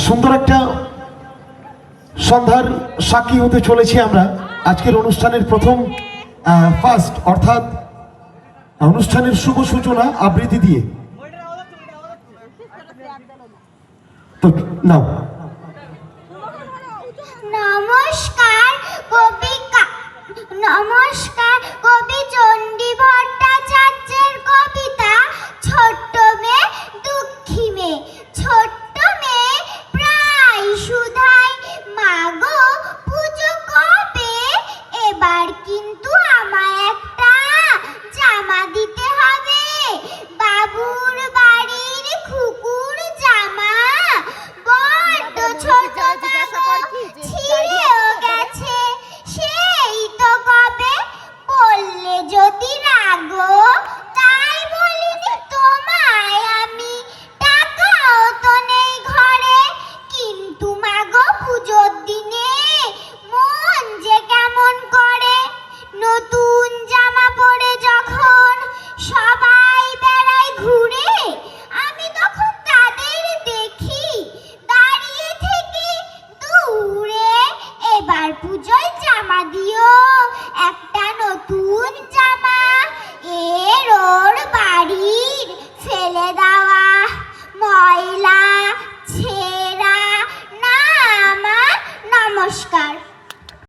সুন্দর একটা সন্ধ্যার সাক্ষী হতে চলেছি আমরা আজকের অনুষ্ঠানের প্রথম ফার্স্ট অর্থাৎ অনুষ্ঠানের শুভ সূচনা আবৃত্তি দিয়ে। তো নাও। নমস্কার কবি চণ্ডী ভট্টাচার্যের কবিতা ছোট্ট মেয়ে দুঃখী মেয়ে। ছোট্ট মেয়ে প্রায় সুধাই মাগো পুজো কবে, এবার কিন্তু আমায় একটা জামা দিতে হবে। বাবুর বাড়ির খুকুর জামা বড্ড ছোট ছিঁড়েও গেছে, সেই তো কবে বললে যদি রাগো, তাই বলিনি তোমায় আমি, টাকাও তো নেই ঘরে, কিন্তু মাগো পুজোর দিনে মন যে কেমন করে। নতুন জামা পরে যখন সবাই বেড়ায় ঘুরে, আমি তখন তাদের দেখি দাঁড়িয়ে থেকে দূরে। এবার পুজো